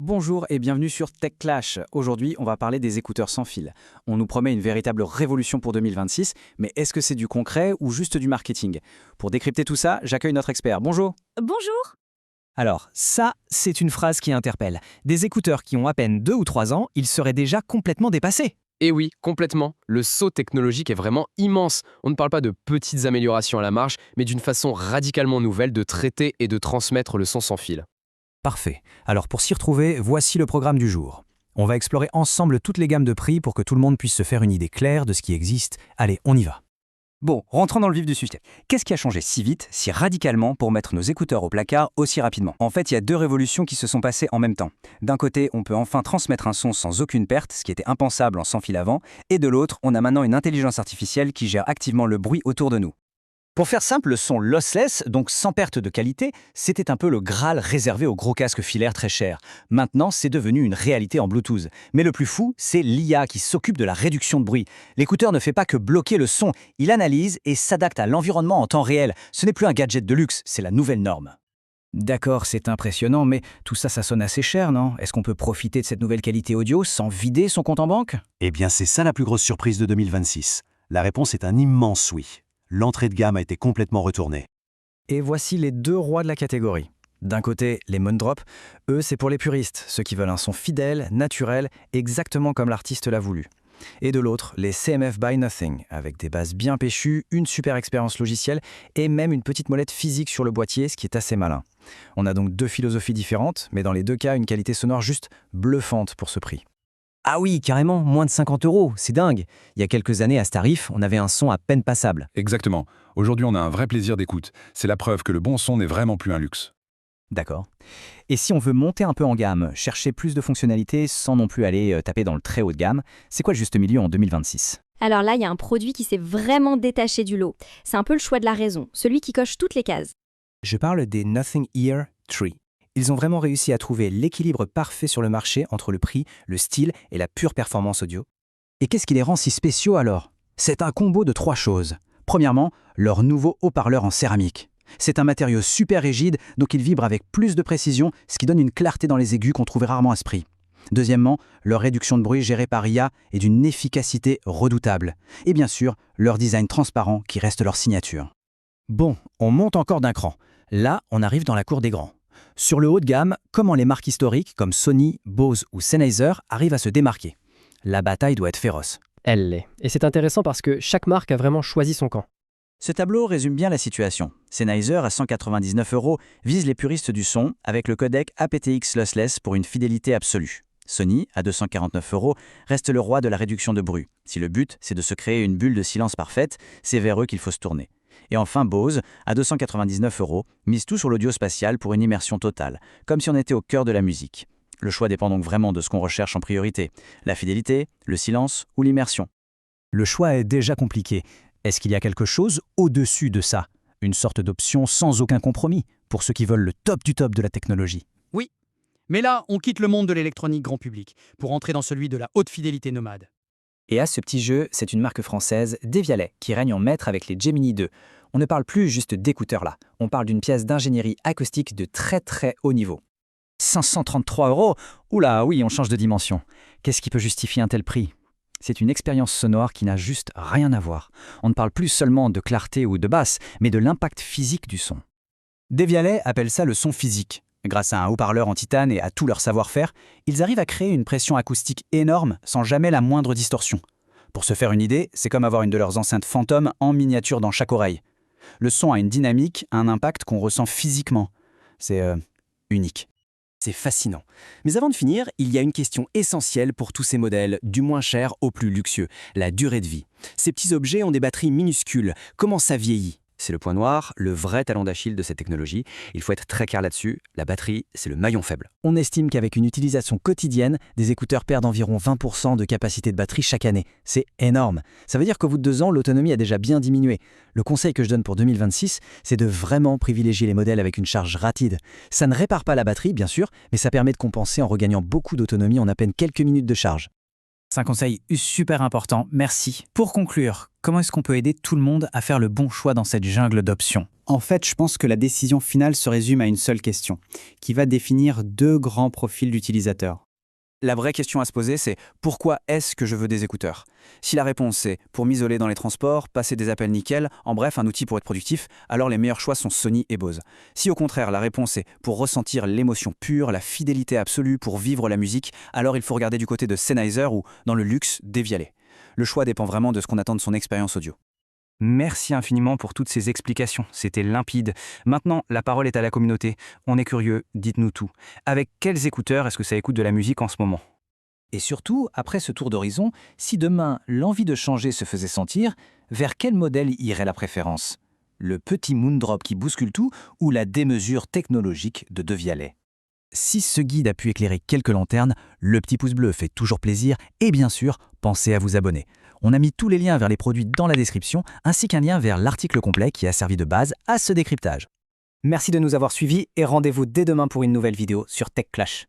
Bonjour et bienvenue sur Tech Clash. Aujourd'hui, on va parler des écouteurs sans fil. On nous promet une véritable révolution pour 2026, mais est-ce que c'est du concret ou juste du marketing? Pour décrypter tout ça, j'accueille notre expert. Bonjour. Bonjour. Alors, ça, c'est une phrase qui interpelle. Des écouteurs qui ont à peine 2 ou 3 ans, ils seraient déjà complètement dépassés. Et oui, complètement. Le saut technologique est vraiment immense. On ne parle pas de petites améliorations à la marge, mais d'une façon radicalement nouvelle de traiter et de transmettre le son sans fil. Parfait. Alors pour s'y retrouver, voici le programme du jour. On va explorer ensemble toutes les gammes de prix pour que tout le monde puisse se faire une idée claire de ce qui existe. Allez, on y va. Bon, rentrons dans le vif du sujet. Qu'est-ce qui a changé si vite, si radicalement pour mettre nos écouteurs au placard aussi rapidement? En fait, il y a deux révolutions qui se sont passées en même temps. D'un côté, on peut enfin transmettre un son sans aucune perte, ce qui était impensable en sans fil avant, et de l'autre, on a maintenant une intelligence artificielle qui gère activement le bruit autour de nous. Pour faire simple, le son lossless, donc sans perte de qualité, c'était un peu le Graal réservé aux gros casques filaires très chers. Maintenant, c'est devenu une réalité en Bluetooth. Mais le plus fou, c'est l'IA qui s'occupe de la réduction de bruit. L'écouteur ne fait pas que bloquer le son, il analyse et s'adapte à l'environnement en temps réel. Ce n'est plus un gadget de luxe, c'est la nouvelle norme. D'accord, c'est impressionnant, mais tout ça, ça sonne assez cher, non? Est-ce qu'on peut profiter de cette nouvelle qualité audio sans vider son compte en banque? Eh bien, c'est ça la plus grosse surprise de 2026. La réponse est un immense oui. L'entrée de gamme a été complètement retournée. Et voici les deux rois de la catégorie. D'un côté, les Moondrop, eux, c'est pour les puristes, ceux qui veulent un son fidèle, naturel, exactement comme l'artiste l'a voulu. Et de l'autre, les CMF by Nothing, avec des basses bien péchues, une super expérience logicielle et même une petite molette physique sur le boîtier, ce qui est assez malin. On a donc deux philosophies différentes, mais dans les deux cas, une qualité sonore juste bluffante pour ce prix. Ah oui, carrément, moins de 50 €, c'est dingue. Il y a quelques années, à ce tarif, on avait un son à peine passable. Exactement. Aujourd'hui, on a un vrai plaisir d'écoute. C'est la preuve que le bon son n'est vraiment plus un luxe. D'accord. Et si on veut monter un peu en gamme, chercher plus de fonctionnalités sans non plus aller taper dans le très haut de gamme, c'est quoi le juste milieu en 2026? Alors là, il y a un produit qui s'est vraiment détaché du lot. C'est un peu le choix de la raison, celui qui coche toutes les cases. Je parle des Nothing Ear 3. Ils ont vraiment réussi à trouver l'équilibre parfait sur le marché entre le prix, le style et la pure performance audio. Et qu'est-ce qui les rend si spéciaux alors? C'est un combo de trois choses. Premièrement, leur nouveau haut-parleur en céramique. C'est un matériau super rigide, donc il vibre avec plus de précision, ce qui donne une clarté dans les aigus qu'on trouvait rarement à ce prix. Deuxièmement, leur réduction de bruit gérée par IA est d'une efficacité redoutable. Et bien sûr, leur design transparent qui reste leur signature. Bon, on monte encore d'un cran. Là, on arrive dans la cour des grands. Sur le haut de gamme, comment les marques historiques comme Sony, Bose ou Sennheiser arrivent à se démarquer? La bataille doit être féroce. Elle l'est. Et c'est intéressant parce que chaque marque a vraiment choisi son camp. Ce tableau résume bien la situation. Sennheiser à 199 € vise les puristes du son avec le codec aptX lossless pour une fidélité absolue. Sony, à 249 € reste le roi de la réduction de bruit. Si le but, c'est de se créer une bulle de silence parfaite, c'est vers eux qu'il faut se tourner. Et enfin Bose, à 299 €, mise tout sur l'audio spatial pour une immersion totale, comme si on était au cœur de la musique. Le choix dépend donc vraiment de ce qu'on recherche en priorité. La fidélité, le silence ou l'immersion. Le choix est déjà compliqué. Est-ce qu'il y a quelque chose au-dessus de ça? Une sorte d'option sans aucun compromis, pour ceux qui veulent le top du top de la technologie. Oui, mais là, on quitte le monde de l'électronique grand public pour entrer dans celui de la haute fidélité nomade. Et à ce petit jeu, c'est une marque française, Devialet, qui règne en maître avec les Gemini 2. On ne parle plus juste d'écouteurs là, on parle d'une pièce d'ingénierie acoustique de très très haut niveau. 533 €? Oula, oui, on change de dimension. Qu'est-ce qui peut justifier un tel prix? C'est une expérience sonore qui n'a juste rien à voir. On ne parle plus seulement de clarté ou de basse, mais de l'impact physique du son. Devialet appelle ça le son physique. Grâce à un haut-parleur en titane et à tout leur savoir-faire, ils arrivent à créer une pression acoustique énorme sans jamais la moindre distorsion. Pour se faire une idée, c'est comme avoir une de leurs enceintes fantômes en miniature dans chaque oreille. Le son a une dynamique, un impact qu'on ressent physiquement. C'est unique. C'est fascinant. Mais avant de finir, il y a une question essentielle pour tous ces modèles, du moins cher au plus luxueux, la durée de vie. Ces petits objets ont des batteries minuscules. Comment ça vieillit? C'est le point noir, le vrai talon d'Achille de cette technologie. Il faut être très clair là-dessus, la batterie, c'est le maillon faible. On estime qu'avec une utilisation quotidienne, des écouteurs perdent environ 20% de capacité de batterie chaque année. C'est énorme. Ça veut dire qu'au bout de 2 ans, l'autonomie a déjà bien diminué. Le conseil que je donne pour 2026, c'est de vraiment privilégier les modèles avec une charge rapide. Ça ne répare pas la batterie, bien sûr, mais ça permet de compenser en regagnant beaucoup d'autonomie en à peine quelques minutes de charge. C'est un conseil super important, merci. Pour conclure, comment est-ce qu'on peut aider tout le monde à faire le bon choix dans cette jungle d'options? En fait, je pense que la décision finale se résume à une seule question, qui va définir deux grands profils d'utilisateurs. La vraie question à se poser, c'est pourquoi est-ce que je veux des écouteurs? Si la réponse est pour m'isoler dans les transports, passer des appels nickel, en bref, un outil pour être productif, alors les meilleurs choix sont Sony et Bose. Si au contraire la réponse est pour ressentir l'émotion pure, la fidélité absolue, pour vivre la musique, alors il faut regarder du côté de Sennheiser ou, dans le luxe, Devialet. Le choix dépend vraiment de ce qu'on attend de son expérience audio. Merci infiniment pour toutes ces explications, c'était limpide. Maintenant, la parole est à la communauté. On est curieux, dites-nous tout. Avec quels écouteurs est-ce que ça écoute de la musique en ce moment? Et surtout, après ce tour d'horizon, si demain l'envie de changer se faisait sentir, vers quel modèle irait la préférence? Le petit Moondrop qui bouscule tout ou la démesure technologique de Devialet? Si ce guide a pu éclairer quelques lanternes, le petit pouce bleu fait toujours plaisir et bien sûr, pensez à vous abonner. On a mis tous les liens vers les produits dans la description ainsi qu'un lien vers l'article complet qui a servi de base à ce décryptage. Merci de nous avoir suivis et rendez-vous dès demain pour une nouvelle vidéo sur TechClash.